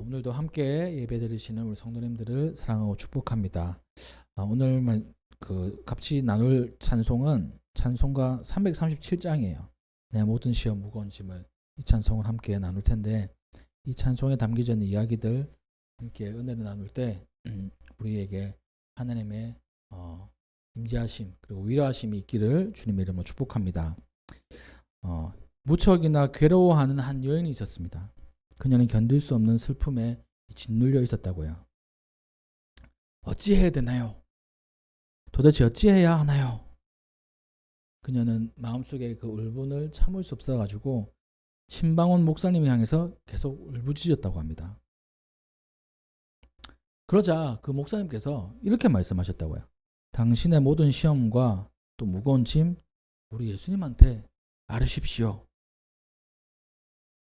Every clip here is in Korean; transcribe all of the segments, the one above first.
오늘도 함께 예배드리시는 우리 성도님들을 사랑하고 축복합니다. 오늘 같이 나눌 찬송은 찬송가 337장이에요. 내 모든 시험 무거운 짐을, 이 찬송을 함께 나눌 텐데, 이 찬송에 담겨져 있는 이야기들 함께 은혜를 나눌 때 우리에게 하나님의 임재하심 그리고 위로하심이 있기를 주님의 이름으로 축복합니다. 무척이나 괴로워하는 한 여인이 있었습니다. 그녀는 견딜 수 없는 슬픔에 짓눌려 있었다고요. 어찌해야 되나요? 도대체 어찌해야 하나요? 그녀는 마음속에 그 울분을 참을 수 없어가지고 신방원 목사님을 향해서 계속 울부짖었다고 합니다. 그러자 그 목사님께서 이렇게 말씀하셨다고요. 당신의 모든 시험과 또 무거운 짐 우리 예수님한테 아뢰십시오.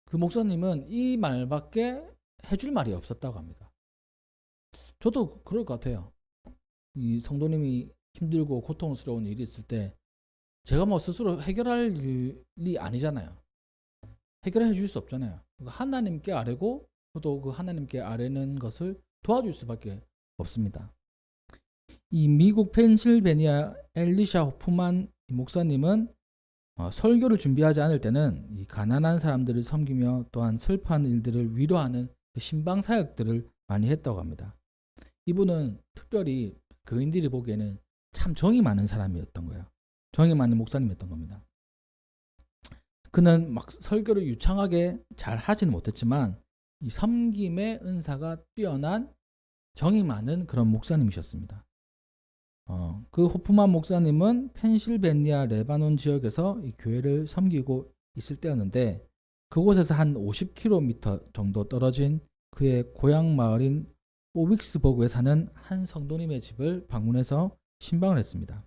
그 목사님은 이 말밖에 해줄 말이 없었다고 합니다. 저도 그럴 것 같아요. 이 성도님이 힘들고 고통스러운 일이 있을 때 제가 뭐 스스로 해결할 일이 아니잖아요. 해결해 줄 수 없잖아요. 하나님께 아뢰고 저도 그 하나님께 아뢰는 것을 도와줄 수밖에 없습니다. 이 미국 펜실베니아 엘리샤 호프만 목사님은 설교를 준비하지 않을 때는 이 가난한 사람들을 섬기며 또한 슬퍼하는 일들을 위로하는 그 신방 사역들을 많이 했다고 합니다. 이분은 특별히 교인들이 보기에는 참 정이 많은 사람이었던 거예요. 정이 많은 목사님이었던 겁니다. 그는 막 설교를 유창하게 잘 하지는 못했지만 이 섬김의 은사가 뛰어난 정이 많은 그런 목사님이셨습니다. 그 호프만 목사님은 펜실베니아 레바논 지역에서 이 교회를 섬기고 있을 때였는데 그곳에서 한 50km 정도 떨어진 그의 고향 마을인 오윅스버그에 사는 한 성도님의 집을 방문해서 신방을 했습니다.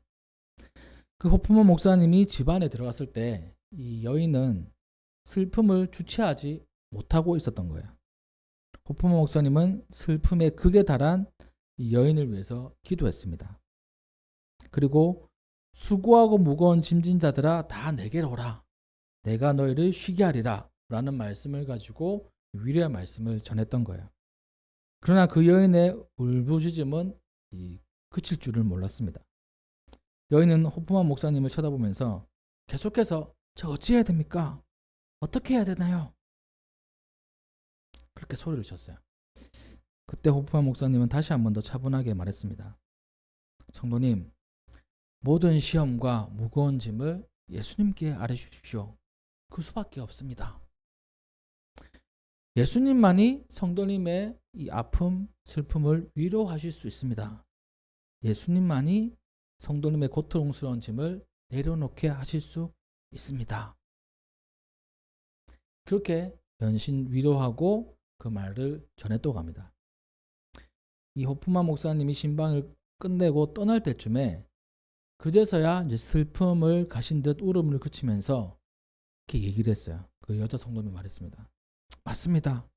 그 호프만 목사님이 집 안에 들어갔을 때 이 여인은 슬픔을 주체하지 못하고 있었던 거예요. 호프만 목사님은 슬픔의 극에 달한 이 여인을 위해서 기도했습니다. 그리고 수고하고 무거운 짐진 자들아 다 내게로 오라. 내가 너희를 쉬게 하리라. 라는 말씀을 가지고 위로의 말씀을 전했던 거예요. 그러나 그 여인의 울부짖음은 그칠 줄을 몰랐습니다. 여인은 호프만 목사님을 쳐다보면서 계속해서 저 어찌해야 됩니까? 어떻게 해야 되나요? 그렇게 소리를 쳤어요. 그때 호프만 목사님은 다시 한 번 더 차분하게 말했습니다. 성도님, 모든 시험과 무거운 짐을 예수님께 아뢰십시오. 그 수밖에 없습니다. 예수님만이 성도님의 이 아픔, 슬픔을 위로하실 수 있습니다. 예수님만이 성도님의 고통스러운 짐을 내려놓게 하실 수 있습니다. 그렇게 연신 위로하고 그 말을 전했다고 합니다. 이 호프만 목사님이 신방을 끝내고 떠날 때쯤에 그제서야 이제 슬픔을 가신 듯 울음을 그치면서 이렇게 얘기를 했어요. 그 여자 성도님이 말했습니다. 맞습니다.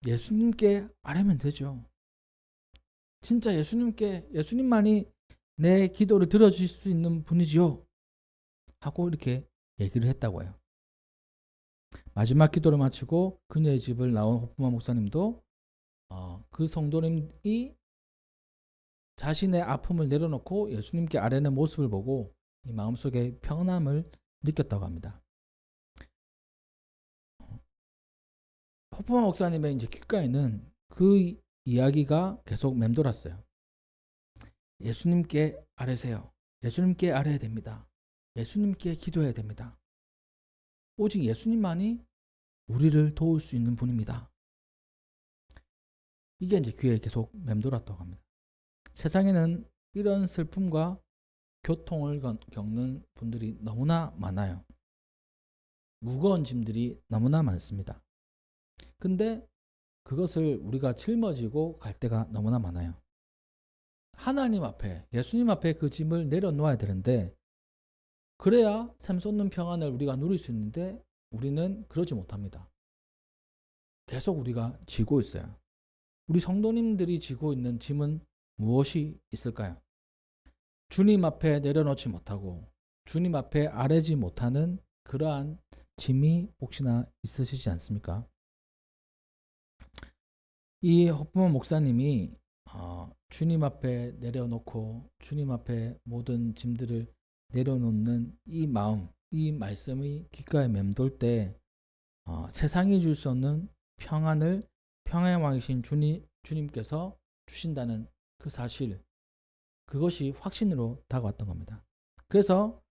예수님께 아뢰면 되죠. 진짜 예수님만이 내 기도를 들어주실 수 있는 분이지요. 하고 이렇게 얘기를 했다고 해요. 마지막 기도를 마치고 그녀의 집을 나온 호프만 목사님도 그 성도님이 자신의 아픔을 내려놓고 예수님께 아뢰는 모습을 보고 이 마음속에 평안함을 느꼈다고 합니다. 호프만 목사님의 이제 귓가에는 그 이야기가 계속 맴돌았어요. 예수님께 아뢰세요. 예수님께 아뢰야 됩니다. 예수님께 기도해야 됩니다. 오직 예수님만이 우리를 도울 수 있는 분입니다. 이게 이제 귀에 계속 맴돌았다고 합니다. 세상에는 이런 슬픔과 고통을 겪는 분들이 너무나 많아요. 무거운 짐들이 너무나 많습니다. 근데 그것을 우리가 짊어지고 갈 때가 너무나 많아요. 하나님 앞에, 예수님 앞에 그 짐을 내려놓아야 되는데 그래야 샘솟는 평안을 우리가 누릴 수 있는데 우리는 그러지 못합니다. 계속 우리가 지고 있어요. 우리 성도님들이 지고 있는 짐은 무엇이 있을까요? 주님 앞에 내려놓지 못하고 주님 앞에 아뢰지 못하는 그러한 짐이 혹시나 있으시지 않습니까? 이 호프만 목사님이 주님 앞에 내려놓고 주님 앞에 모든 짐들을 내려놓는 이 마음, 이 말씀이 귓가에 맴돌 때 세상이 줄 수 없는 평안을 평안의 왕이신 주님께서 주신다는 그 사실, 그것이 확신으로 다가왔던 겁니다. 그래서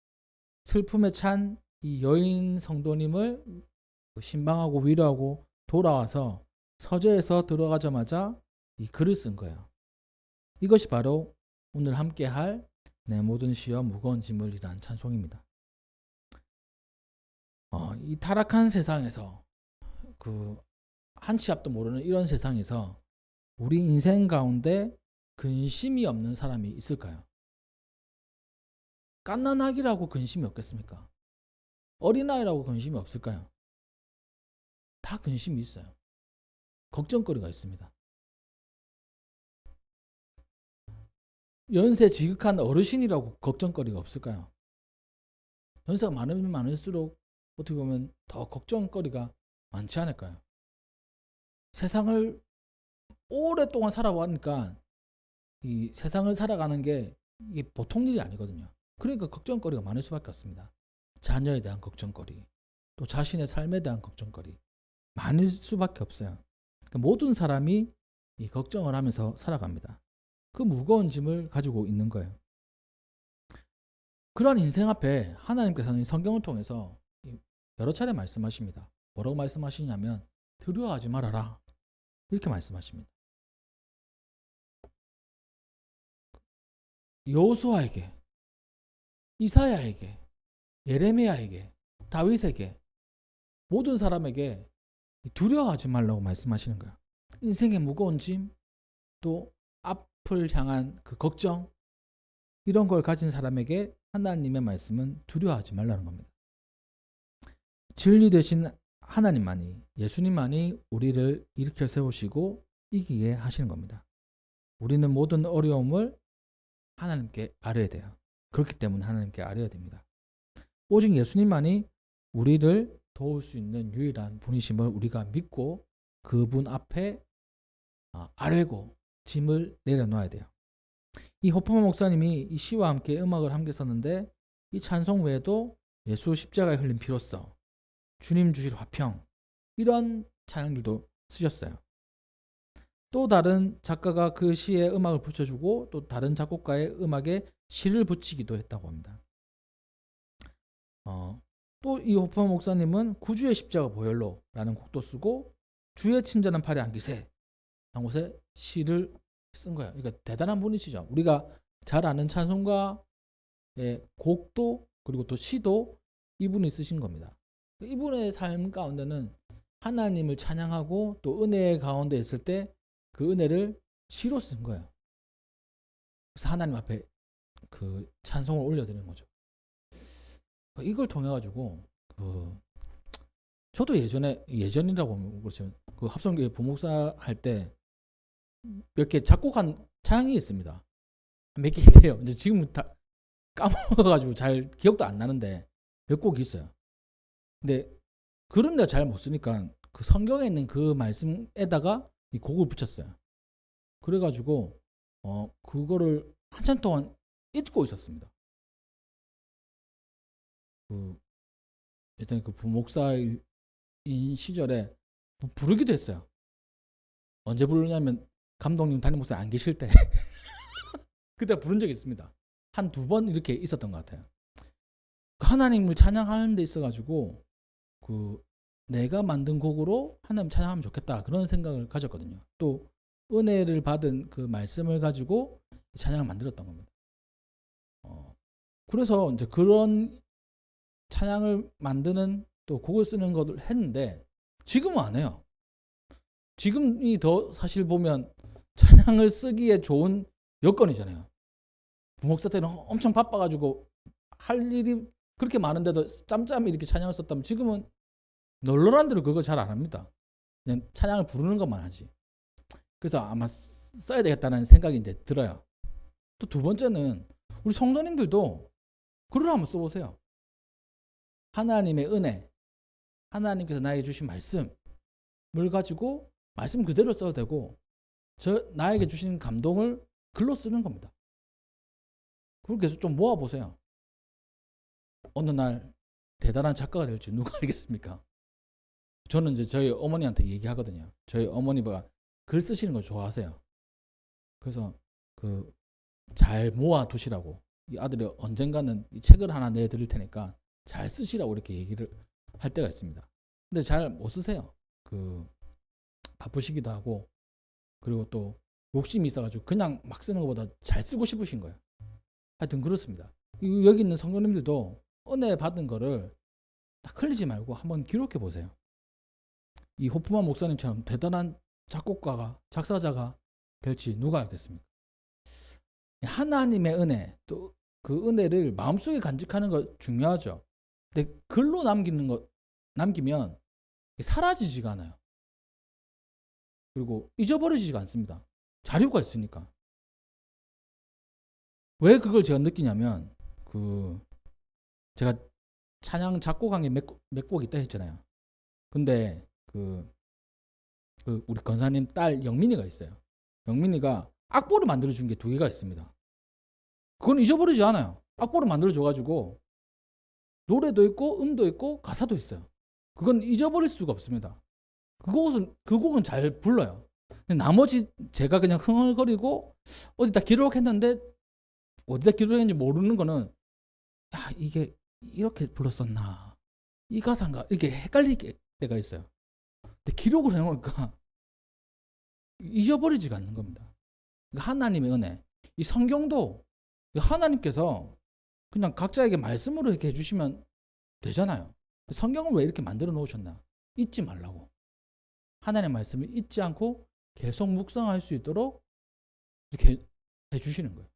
슬픔에 찬 이 여인 성도님을 신방하고 위로하고 돌아와서 서재에서 들어가자마자 이 글을 쓴 거예요. 이것이 바로 오늘 함께 할 내 모든 시와 무거운 짐을이라는 찬송입니다. 이 타락한 세상에서 한 치 앞도 모르는 이런 세상에서 우리 인생 가운데 근심이 없는 사람이 있을까요? 갓난아기라고 근심이 없겠습니까? 어린아이라고 근심이 없을까요? 다 근심이 있어요. 걱정거리가 있습니다. 연세 지극한 어르신이라고 걱정거리가 없을까요? 연세가 많으면 많을수록 어떻게 보면 더 걱정거리가 많지 않을까요? 세상을 오랫동안 살아보니까 이 세상을 살아가는 게 이게 보통 일이 아니거든요. 그러니까 걱정거리가 많을 수밖에 없습니다. 자녀에 대한 걱정거리, 또 자신의 삶에 대한 걱정거리 많을 수밖에 없어요. 그러니까 모든 사람이 이 걱정을 하면서 살아갑니다. 그 무거운 짐을 가지고 있는 거예요. 그러한 인생 앞에 하나님께서는 성경을 통해서 여러 차례 말씀하십니다. 뭐라고 말씀하시냐면 두려워하지 말아라, 이렇게 말씀하십니다. 여호수아에게, 이사야에게, 예레미야에게, 다윗에게, 모든 사람에게 두려워하지 말라고 말씀하시는 거예요. 인생의 무거운 짐, 또 앞을 향한 그 걱정, 이런 걸 가진 사람에게 하나님의 말씀은 두려워하지 말라는 겁니다. 진리 되신 하나님만이, 예수님만이 우리를 일으켜 세우시고 이기게 하시는 겁니다. 우리는 모든 어려움을 하나님께 아뢰야 돼요. 그렇기 때문에 하나님께 아뢰야 됩니다. 오직 예수님만이 우리를 도울 수 있는 유일한 분이심을 우리가 믿고 그분 앞에 아뢰고 짐을 내려놓아야 돼요. 이 호프만 목사님이 이 시와 함께 음악을 함께 썼는데, 이 찬송 외에도 예수 십자가에 흘린 피로써, 주님 주실 화평, 이런 찬양들도 쓰셨어요. 또 다른 작가가 그 시에 음악을 붙여주고 또 다른 작곡가의 음악에 시를 붙이기도 했다고 합니다. 또 이 호프만 목사님은 구주의 십자가 보혈로라는 곡도 쓰고 주의 친절한 팔에 안기세 한 곳에 시를 쓴 거예요. 그러니까 대단한 분이시죠. 우리가 잘 아는 찬송가의 곡도 그리고 또 시도 이분이 쓰신 겁니다. 이분의 삶 가운데는 하나님을 찬양하고 또 은혜 가운데 있을 때 그 은혜를 시로 쓴 거예요. 그래서 하나님 앞에 그 찬송을 올려드리는 거죠. 이걸 통해 가지고 저도 예전이라고 그렇죠. 그 합성교회 부목사 할 때 몇 개 작곡한 찬양이 있습니다. 몇 개 있대요. 이제 지금 다 까먹어가지고 잘 기억도 안 나는데 몇 곡이 있어요. 근데 글은 내가 잘 못 쓰니까 그 성경에 있는 그 말씀에다가 이 곡을 붙였어요. 그래가지고 그거를 한참 동안 잊고 있었습니다. 일단 그 부목사인 시절에 부르기도 했어요. 언제 부르냐면 감독님 담임 목사 안 계실 때 그때 부른 적이 있습니다. 한 두 번 이렇게 있었던 것 같아요. 하나님을 찬양하는 데 있어가지고 내가 만든 곡으로 하나님 찬양하면 좋겠다, 그런 생각을 가졌거든요. 또 은혜를 받은 그 말씀을 가지고 찬양을 만들었던 겁니다. 그래서 이제 그런 찬양을 만드는 또 곡을 쓰는 것을 했는데 지금은 안 해요. 지금이 더 사실 보면 찬양을 쓰기에 좋은 여건이잖아요. 부목사 때는 엄청 바빠가지고 할 일이 그렇게 많은데도 짬짬이 이렇게 찬양을 썼다면 지금은 널널한 대로 그거 잘 안 합니다. 그냥 찬양을 부르는 것만 하지. 그래서 아마 써야 되겠다는 생각이 이제 들어요. 또 두 번째는 우리 성도님들도 글을 한번 써보세요. 하나님의 은혜, 하나님께서 나에게 주신 말씀을 가지고 말씀 그대로 써도 되고 나에게 주신 감동을 글로 쓰는 겁니다. 그걸 계속 좀 모아보세요. 어느 날 대단한 작가가 될지 누가 알겠습니까? 저는 이제 저희 어머니한테 얘기하거든요. 저희 어머니가 글 쓰시는 걸 좋아하세요. 그래서 잘 모아 두시라고, 이 아들이 언젠가는 이 책을 하나 내드릴 테니까 잘 쓰시라고 이렇게 얘기를 할 때가 있습니다. 근데 잘 못 쓰세요. 바쁘시기도 하고, 그리고 또 욕심이 있어가지고 그냥 막 쓰는 것보다 잘 쓰고 싶으신 거예요. 하여튼 그렇습니다. 여기 있는 성도님들도 은혜 받은 거를 딱 흘리지 말고 한번 기록해 보세요. 이 호프만 목사님처럼 대단한 작곡가가, 작사자가 될지 누가 알겠습니까? 하나님의 은혜, 또 그 은혜를 마음속에 간직하는 거 중요하죠. 근데 글로 남기면 사라지지가 않아요. 그리고 잊어버리지가 않습니다. 자료가 있으니까. 왜 그걸 제가 느끼냐면, 제가 찬양 작곡한 게 몇 곡 있다 했잖아요. 근데 우리 권사님 딸 영민이가 있어요. 영민이가 악보를 만들어준 게 2개가 있습니다. 그건 잊어버리지 않아요. 악보를 만들어줘가지고 노래도 있고 음도 있고 가사도 있어요. 그건 잊어버릴 수가 없습니다. 그 곡은 잘 불러요. 나머지 제가 그냥 흥얼거리고 어디다 기록했는데 어디다 기록했는지 모르는 거는, 야, 이게 이렇게 불렀었나, 이 가사인가, 이렇게 헷갈릴 때가 있어요. 근데 기록을 해놓으니까 잊어버리지가 않는 겁니다. 하나님의 은혜, 이 성경도 하나님께서 그냥 각자에게 말씀으로 이렇게 해주시면 되잖아요. 성경을 왜 이렇게 만들어 놓으셨나? 잊지 말라고. 하나님의 말씀을 잊지 않고 계속 묵상할 수 있도록 이렇게 해주시는 거예요.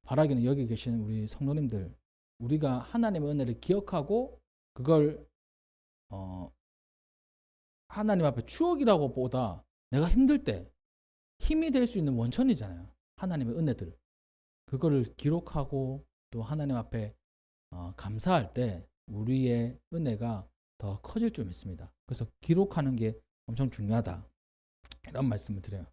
바라기는 여기 계시는 우리 성도님들, 우리가 하나님의 은혜를 기억하고 그걸 하나님 앞에 추억이라고 보다 내가 힘들 때 힘이 될 수 있는 원천이잖아요. 하나님의 은혜들. 그거를 기록하고 또 하나님 앞에 감사할 때 우리의 은혜가 더 커질 줄 믿습니다. 그래서 기록하는 게 엄청 중요하다, 이런 말씀을 드려요.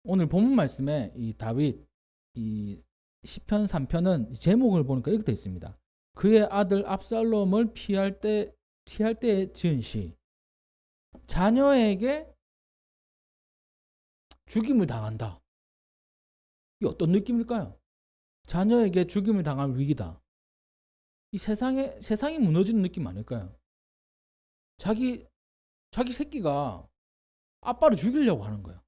오늘 본문 말씀에 이 다윗, 이 시편 3편은 제목을 보니까 이렇게 되어 있습니다. 그의 아들 압살롬을 피할 때에 지은 시, 자녀에게 죽임을 당한다. 이게 어떤 느낌일까요? 자녀에게 죽임을 당할 위기다. 이 세상이 무너지는 느낌 아닐까요? 자기 새끼가 아빠를 죽이려고 하는 거예요.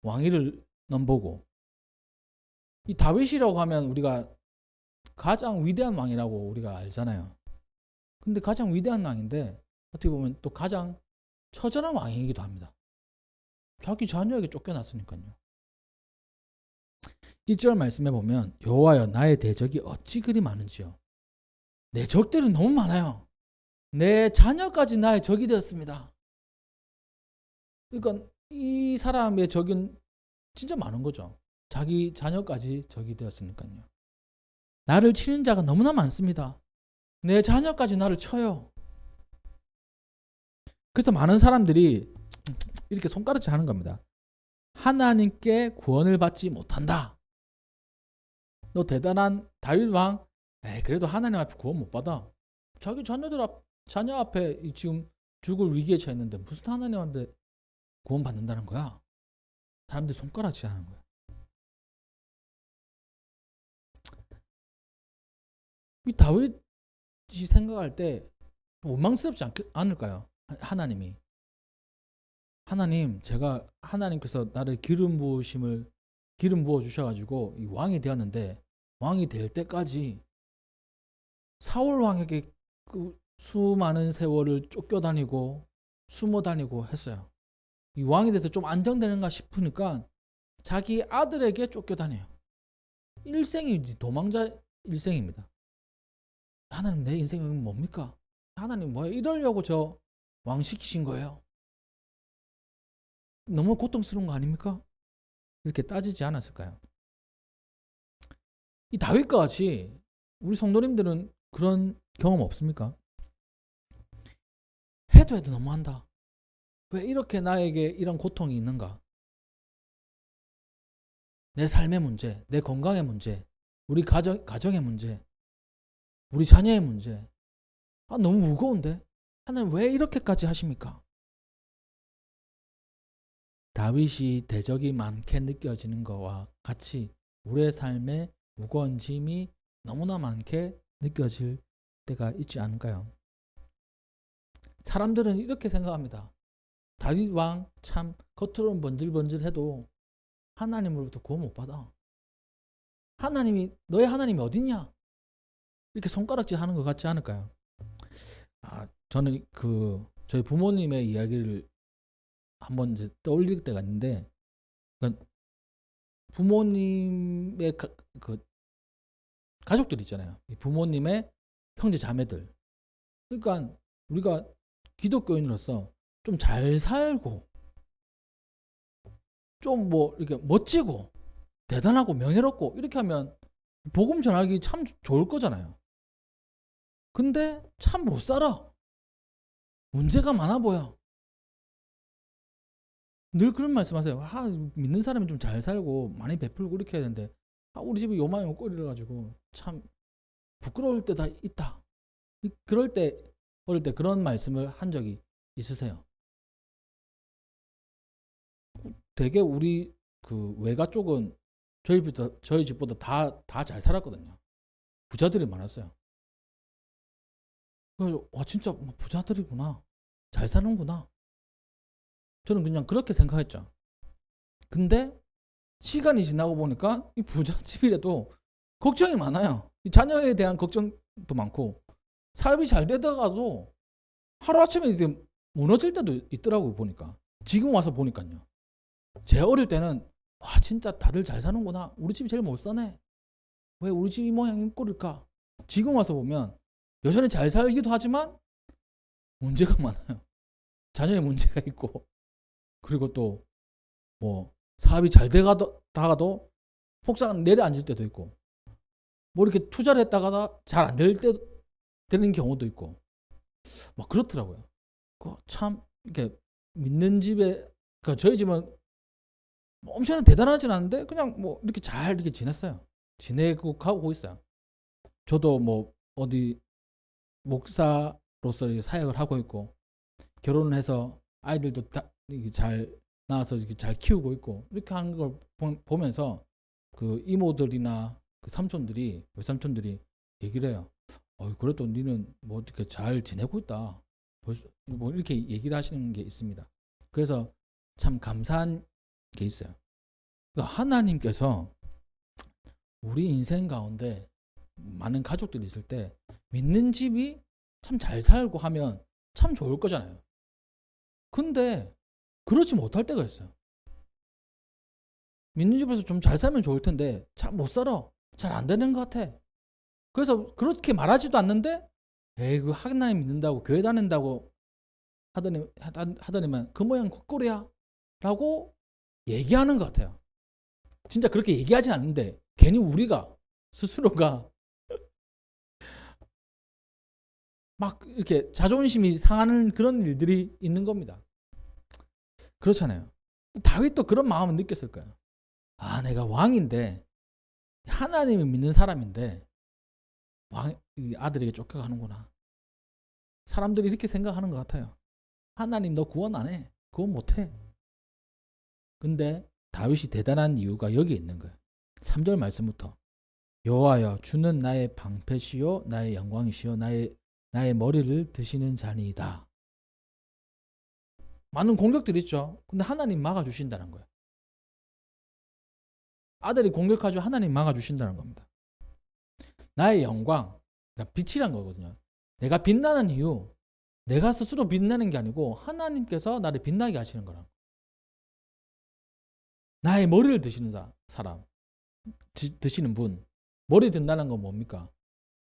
왕위를 넘보고. 이 다윗이라고 하면 우리가 가장 위대한 왕이라고 우리가 알잖아요. 근데 가장 위대한 왕인데 어떻게 보면 또 가장 처절한 왕이기도 합니다. 자기 자녀에게 쫓겨났으니까요. 1절 말씀에 보면, 여호와여 나의 대적이 어찌 그리 많은지요. 내 적들은 너무 많아요. 내 자녀까지 나의 적이 되었습니다. 그러니까 이 사람의 적은 진짜 많은 거죠. 자기 자녀까지 적이 되었으니까요. 나를 치는 자가 너무나 많습니다. 내 자녀까지 나를 쳐요. 그래서 많은 사람들이 이렇게 손가락질 하는 겁니다. 하나님께 구원을 받지 못한다. 너 대단한 다윗 왕, 그래도 하나님 앞에 구원 못 받아. 자기 자녀 앞에 지금 죽을 위기에 처해 있는데 무슨 하나님한테 구원 받는다는 거야? 사람들이 손가락질 하는 거야. 이 다윗이 생각할 때 원망스럽지 않을까요? 하나님, 제가 하나님께서 나를 기름 부어 주셔가지고 이 왕이 되었는데, 왕이 될 때까지 사울 왕에게 그 수많은 세월을 쫓겨다니고 숨어 다니고 했어요. 이 왕이 돼서 좀 안정되는가 싶으니까 자기 아들에게 쫓겨다녀요. 일생이 도망자 일생입니다. 하나님, 내 인생은 뭡니까? 하나님, 뭐야? 이러려고 저 왕 시키신 거예요? 너무 고통스러운 거 아닙니까? 이렇게 따지지 않았을까요? 이 다윗과 같이 우리 성도님들은 그런 경험 없습니까? 해도 너무한다. 왜 이렇게 나에게 이런 고통이 있는가? 내 삶의 문제, 내 건강의 문제, 우리 가정의 문제, 우리 자녀의 문제. 너무 무거운데? 하나님 왜 이렇게까지 하십니까? 다윗이 대적이 많게 느껴지는 것과 같이 우리의 삶에 무거운 짐이 너무나 많게 느껴질 때가 있지 않을까요? 사람들은 이렇게 생각합니다. 다윗 왕 참 겉으로는 번질번질해도 하나님으로부터 구원 못 받아. 너의 하나님이 어딨냐? 이렇게 손가락질 하는 것 같지 않을까요? 저는 저희 부모님의 이야기를 한번 이제 떠올릴 때가 있는데, 그러니까 부모님의 가족들 있잖아요. 부모님의 형제 자매들. 그러니까 우리가 기독교인으로서 좀 잘 살고, 좀 뭐 이렇게 멋지고 대단하고 명예롭고 이렇게 하면 복음 전하기 참 좋을 거잖아요. 근데 참 못 살아. 문제가 많아 보여. 늘 그런 말씀하세요. 믿는 사람이 좀 잘 살고 많이 베풀고 이렇게 해야 되는데 우리 집이 요만한 옷걸이를 가지고 참 부끄러울 때다 있다. 그럴 때 어릴 때 그런 말씀을 한 적이 있으세요? 되게 우리 외가 쪽은 저희 집보다 다 잘 살았거든요. 부자들이 많았어요. 그래서 진짜 부자들이구나. 잘 사는구나. 저는 그냥 그렇게 생각했죠. 근데 시간이 지나고 보니까 이 부잣집이라도 걱정이 많아요. 이 자녀에 대한 걱정도 많고 삶이 잘 되다가도 하루아침에 이제 무너질 때도 있더라고요. 보니까 지금 와서 보니까요. 제 어릴 때는 진짜 다들 잘 사는구나. 우리 집이 제일 못 사네. 왜 우리 집 이 모양이 꼴일까? 지금 와서 보면 여전히 잘 살기도 하지만 문제가 많아요. 자녀의 문제가 있고, 그리고 또 뭐 사업이 잘 되다가도 폭삭 내려앉을 때도 있고, 뭐 이렇게 투자를 했다가 잘 안 될 때 되는 경우도 있고, 막 그렇더라고요. 참 이렇게 믿는 집에, 그러니까 저희 집은 엄청 대단하진 않은데 그냥 뭐 이렇게 잘 이렇게 지냈어요. 지내고 가고 있어요. 저도 뭐 어디 목사로서 사역을 하고 있고, 결혼을 해서 아이들도 다 잘 낳아서 이렇게 잘 키우고 있고, 이렇게 하는 걸 보면서 이모들이나 삼촌들이, 외삼촌들이 얘기를 해요. 그래도 니는 뭐 어떻게 잘 지내고 있다. 뭐 이렇게 얘기를 하시는 게 있습니다. 그래서 참 감사한 게 있어요. 그러니까 하나님께서 우리 인생 가운데 많은 가족들이 있을 때 믿는 집이 참 잘 살고 하면 참 좋을 거잖아요. 근데 그렇지 못할 때가 있어요. 믿는 집에서 좀 잘 살면 좋을 텐데 잘 못 살아. 잘 안 되는 것 같아. 그래서 그렇게 말하지도 않는데 그 하나님 믿는다고 교회 다닌다고 하더니만 그 모양 콧골이야 라고 얘기하는 것 같아요. 진짜 그렇게 얘기하진 않는데 괜히 우리가 스스로가 막 이렇게 자존심이 상하는 그런 일들이 있는 겁니다. 그렇잖아요. 다윗도 그런 마음을 느꼈을 거예요. 내가 왕인데, 하나님을 믿는 사람인데 아들에게 쫓겨가는구나. 사람들이 이렇게 생각하는 것 같아요. 하나님 너 구원 안 해. 구원 못 해. 근데 다윗이 대단한 이유가 여기 있는 거예요. 3절 말씀부터 여호와여 주는 나의 방패시요 나의 영광이시요 나의 머리를 드시는 자니이다. 많은 공격들이 있죠. 근데 하나님 막아주신다는 거예요. 아들이 공격하죠. 하나님 막아주신다는 겁니다. 나의 영광, 그러니까 빛이란 거거든요. 내가 빛나는 이유, 내가 스스로 빛나는 게 아니고 하나님께서 나를 빛나게 하시는 거라고. 나의 머리를 드시는 사람, 드시는 분. 머리 든다는 건 뭡니까?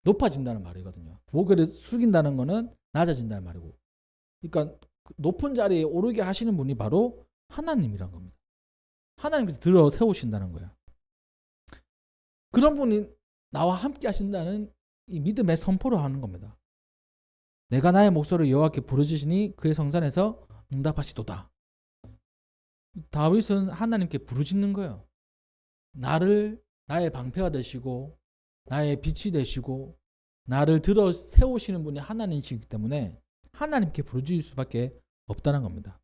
높아진다는 말이거든요. 고개를 숙인다는 거는 낮아진다는 말이고. 그러니까 높은 자리에 오르게 하시는 분이 바로 하나님이란 겁니다. 하나님께서 들어 세우신다는 거예요. 그런 분이 나와 함께 하신다는 이 믿음의 선포를 하는 겁니다. 내가 나의 목소리를 여호와께 부르짖으니 그의 성산에서 응답하시도다. 다윗은 하나님께 부르짖는 거예요. 나의 방패가 되시고 나의 빛이 되시고 나를 들어 세우시는 분이 하나님이시기 때문에 하나님께 부르짖을 수밖에 없다는 겁니다.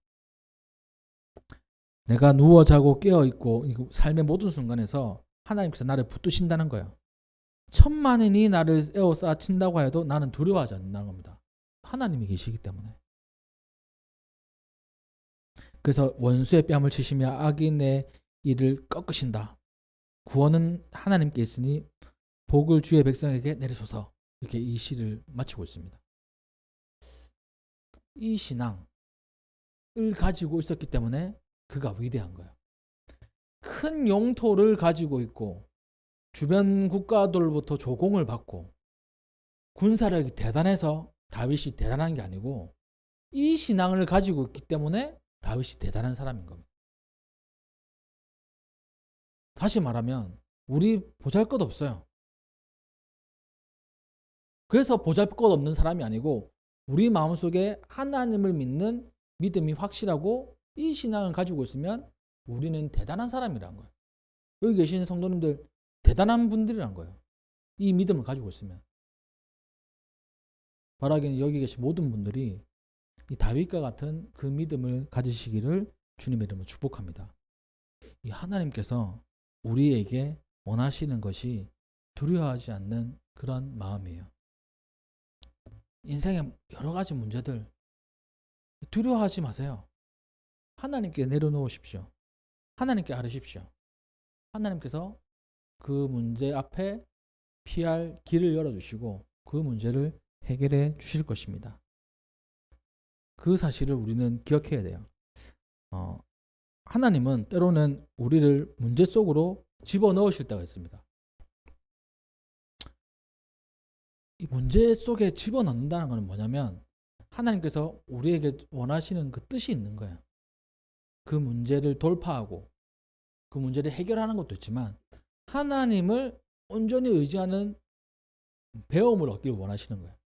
내가 누워 자고 깨어 있고 삶의 모든 순간에서 하나님께서 나를 붙드신다는 거예요. 천만인이 나를 에워싸 친다고 해도 나는 두려워하지 않는다는 겁니다. 하나님이 계시기 때문에. 그래서 원수의 뺨을 치시며 악인의 일을 꺾으신다. 구원은 하나님께 있으니 복을 주의 백성에게 내리소서. 이렇게 이 시를 마치고 있습니다. 이 신앙을 가지고 있었기 때문에 그가 위대한 거예요. 큰 영토를 가지고 있고 주변 국가들로부터 조공을 받고 군사력이 대단해서 다윗이 대단한 게 아니고 이 신앙을 가지고 있기 때문에 다윗이 대단한 사람인 겁니다. 다시 말하면 우리 보잘것 없어요. 그래서 보잘것 없는 사람이 아니고 우리 마음속에 하나님을 믿는 믿음이 확실하고 이 신앙을 가지고 있으면 우리는 대단한 사람이라는 거예요. 여기 계신 성도님들 대단한 분들이란 거예요. 이 믿음을 가지고 있으면. 바라기는 여기 계신 모든 분들이 이 다윗과 같은 그 믿음을 가지시기를 주님의 이름으로 축복합니다. 이 하나님께서 우리에게 원하시는 것이 두려워하지 않는 그런 마음이에요. 인생의 여러 가지 문제들 두려워하지 마세요. 하나님께 내려놓으십시오. 하나님께 아뢰십시오. 하나님께서 그 문제 앞에 피할 길을 열어주시고 그 문제를 해결해 주실 것입니다. 그 사실을 우리는 기억해야 돼요. 하나님은 때로는 우리를 문제 속으로 집어넣으실 때가 있습니다. 이 문제 속에 집어넣는다는 것은 뭐냐면 하나님께서 우리에게 원하시는 그 뜻이 있는 거예요. 그 문제를 돌파하고 그 문제를 해결하는 것도 있지만 하나님을 온전히 의지하는 배움을 얻기를 원하시는 거예요.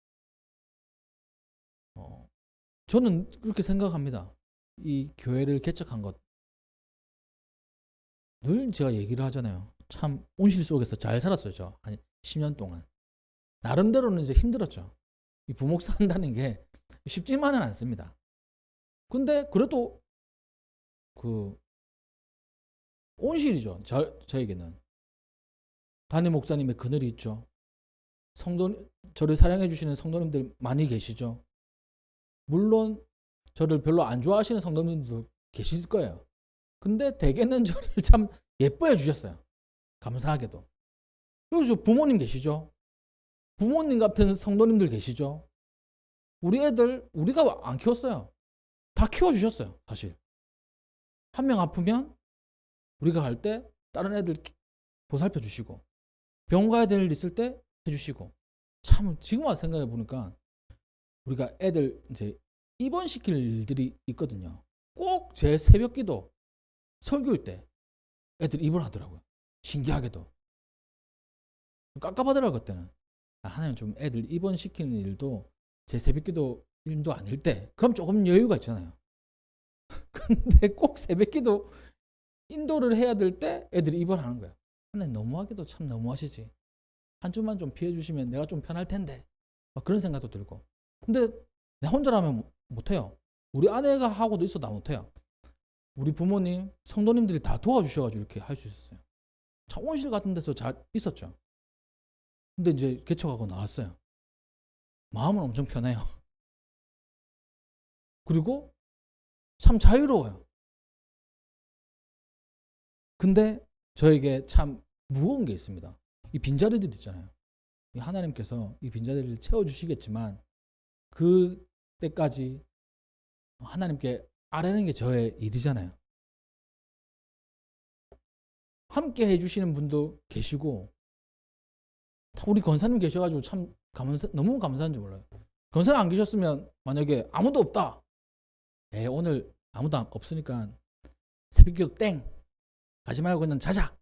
저는 그렇게 생각합니다. 이 교회를 개척한 것. 늘 제가 얘기를 하잖아요. 참 온실 속에서 잘 살았어요. 저 한 10년 동안. 나름대로는 이제 힘들었죠. 이 부목사 한다는 게 쉽지만은 않습니다. 근데 그래도 그 온실이죠. 저에게는. 담임 목사님의 그늘이 있죠. 저를 사랑해 주시는 성도님들 많이 계시죠. 물론 저를 별로 안 좋아하시는 성도님들도 계실 거예요. 근데 대개는 저를 참 예뻐해 주셨어요. 감사하게도. 그리고 부모님 계시죠. 부모님 같은 성도님들 계시죠. 우리 애들 우리가 안 키웠어요. 다 키워주셨어요. 사실. 한 명 아프면 우리가 갈 때 다른 애들 보살펴 주시고 병원 가야 될 일 있을 때 해주시고 참 지금 와서 생각해 보니까 우리가 애들 이제 입원시킬 일들이 있거든요. 꼭 제 새벽기도 설교일 때 애들 입원하더라고요. 신기하게도. 깝깝하더라고요. 그때는. 하나님 좀 애들 입원시키는 일도 제 새벽기도 일도 아닐 때 그럼 조금 여유가 있잖아요. 근데 꼭 새벽기도 인도를 해야 될 때 애들이 입원하는 거예요. 하나님 너무하기도 참 너무하시지. 한 주만 좀 피해 주시면 내가 좀 편할 텐데. 막 그런 생각도 들고. 근데 내 혼자라면 못해요. 우리 아내가 하고도 있어도 나 못해요. 우리 부모님, 성도님들이 다 도와주셔가지고 이렇게 할 수 있었어요. 창원실 같은 데서 잘 있었죠. 근데 이제 개척하고 나왔어요. 마음은 엄청 편해요. 그리고 참 자유로워요. 근데 저에게 참 무거운 게 있습니다. 이 빈자리들 있잖아요. 이 하나님께서 이 빈자리를 채워주시겠지만 그 때까지 하나님께 아뢰는 게 저의 일이잖아요. 함께 해주시는 분도 계시고 우리 권사님 계셔가지고 참 너무 감사한지 몰라요. 권사님 안 계셨으면 만약에 아무도 없다. 오늘 아무도 없으니까 새벽기도 땡 가지 말고 그냥 자자.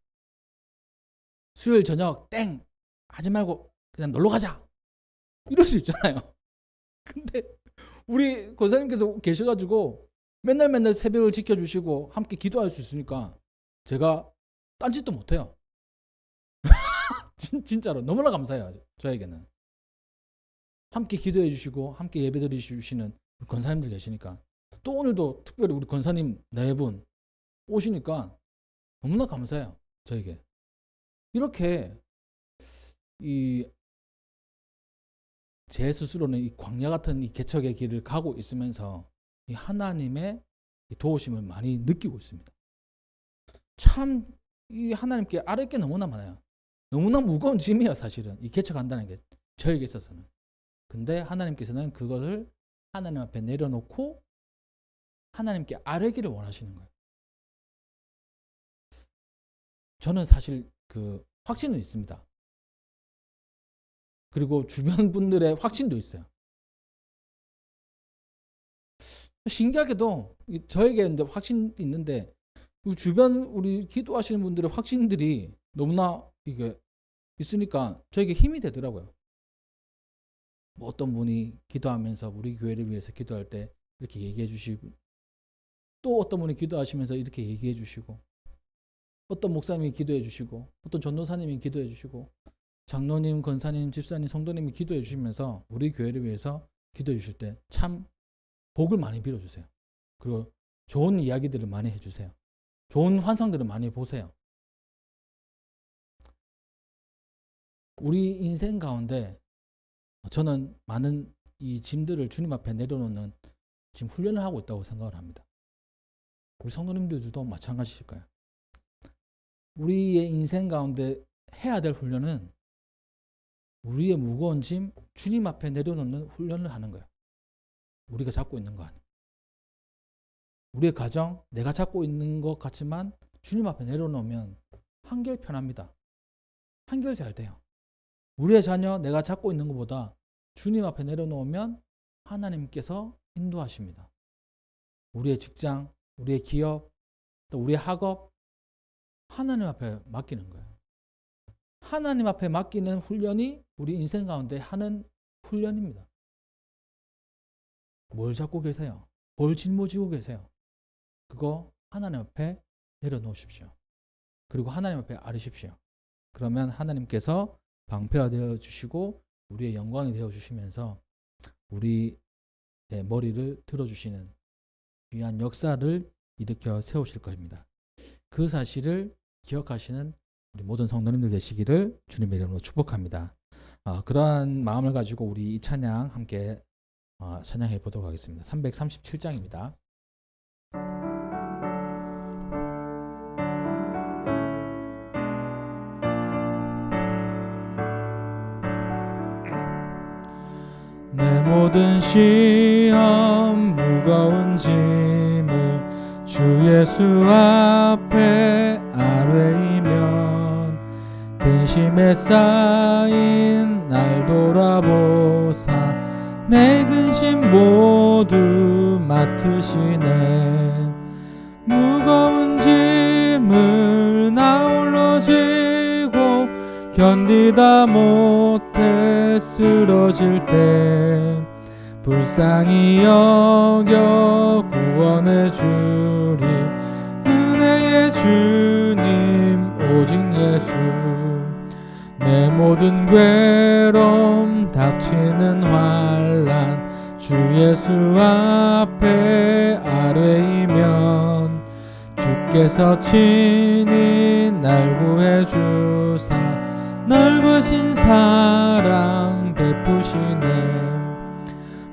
수요일 저녁 땡 하지 말고 그냥 놀러 가자. 이럴 수 있잖아요. 근데 우리 권사님께서 계셔가지고 맨날 새벽을 지켜주시고 함께 기도할 수 있으니까 제가 딴짓도 못해요. 진짜로 너무나 감사해요. 저에게는 함께 기도해 주시고 함께 예배 드리시는 권사님들 계시니까, 또 오늘도 특별히 우리 권사님 4분 오시니까 너무나 감사해요. 저에게 이렇게 제 스스로는 이 광야 같은 이 개척의 길을 가고 있으면서 이 하나님의 이 도우심을 많이 느끼고 있습니다. 참 이 하나님께 아뢰 게 너무나 많아요. 너무나 무거운 짐이에요. 사실은 이 개척한다는 게 저에게 있어서는. 근데 하나님께서는 그것을 하나님 앞에 내려놓고 하나님께 아뢰기를 원하시는 거예요. 저는 사실 그 확신은 있습니다. 그리고 주변 분들의 확신도 있어요. 신기하게도 저에게 이제 확신이 있는데 주변 우리 기도하시는 분들의 확신들이 너무나 이게 있으니까 저에게 힘이 되더라고요. 뭐 어떤 분이 기도하면서 우리 교회를 위해서 기도할 때 이렇게 얘기해 주시고, 또 어떤 분이 기도하시면서 이렇게 얘기해 주시고, 어떤 목사님이 기도해 주시고, 어떤 전도사님이 기도해 주시고, 장로님, 권사님, 집사님, 성도님이 기도해 주시면서 우리 교회를 위해서 기도해 주실 때 참 복을 많이 빌어주세요. 그리고 좋은 이야기들을 많이 해주세요. 좋은 환상들을 많이 보세요. 우리 인생 가운데 저는 많은 이 짐들을 주님 앞에 내려놓는 지금 훈련을 하고 있다고 생각을 합니다. 우리 성도님들도 마찬가지일 거예요. 우리의 인생 가운데 해야 될 훈련은 우리의 무거운 짐 주님 앞에 내려놓는 훈련을 하는 거예요. 우리가 잡고 있는 거 아니에요. 우리의 가정, 내가 잡고 있는 것 같지만 주님 앞에 내려놓으면 한결 편합니다. 한결 잘 돼요. 우리의 자녀, 내가 잡고 있는 것보다 주님 앞에 내려놓으면 하나님께서 인도하십니다. 우리의 직장, 우리의 기업, 또 우리의 학업, 하나님 앞에 맡기는 거예요. 하나님 앞에 맡기는 훈련이 우리 인생 가운데 하는 훈련입니다. 뭘 잡고 계세요? 뭘 짊어지고 계세요? 그거 하나님 앞에 내려놓으십시오. 그리고 하나님 앞에 아뢰십시오. 그러면 하나님께서 방패가 되어주시고 우리의 영광이 되어주시면서 우리의 머리를 들어주시는 귀한 역사를 일으켜 세우실 것입니다. 그 사실을 기억하시는 우리 모든 성도님들 되시기를 주님의 이름으로 축복합니다. 그러한 마음을 가지고 우리 이 찬양 함께 찬양해 보도록 하겠습니다. 337장입니다. 내 모든 시험 무거운 짐을 주 예수 앞에 아뢰이면 근심에 쌓인 날 돌아보사 내 근심 모두 맡으시네. 무거운 짐을 나 홀로 지고 견디다 못해 쓰러질 때 불쌍히 여겨 구원해 주리 은혜의 주님 오직 예수. 내 모든 괴로움 닥치는 환난 주 예수 앞에 아뢰이면 주께서 친히 날 구해 주사 넓으신 사랑 베푸시네.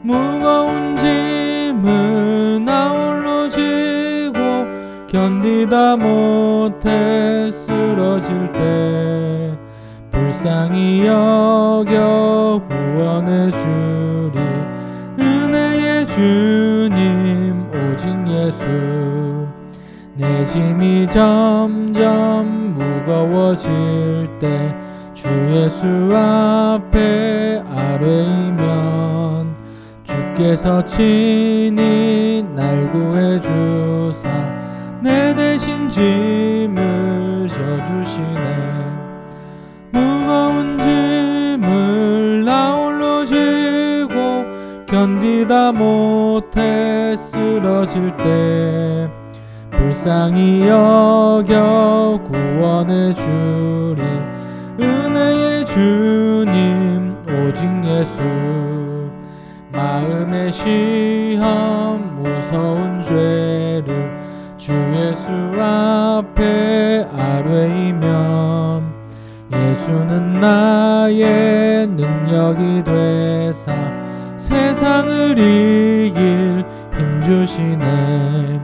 무거운 짐을 나 홀로 지고 견디다 못해 쓰러질 때 불쌍히 여겨 구원해 주리 은혜의 주님 오직 예수. 내 짐이 점점 무거워질 때 주 예수 앞에 아뢰이면 주께서 친히 날 구해 주사 내 대신 짐을 져주시네. 무거운 짐을 나 홀로 지고 견디다 못해 쓰러질 때 불쌍히 여겨 구원해 주리. 은혜의 주님 오직 예수. 마음의 시험 무서운 죄를 주 예수 앞에 아뢰이면 예수는 나의 능력이 되사 세상을 이길 힘 주시네.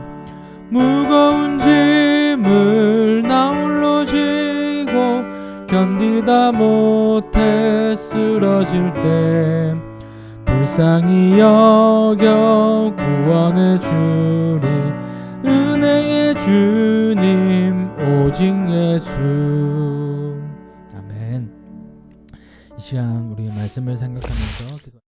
무거운 짐을 나 홀로 지고 견디다 못해 쓰러질 때 불쌍히 여겨 구원해 주리. 은혜의 주님 오직 예수. 아멘. 이 시간 우리 말씀을 생각하면서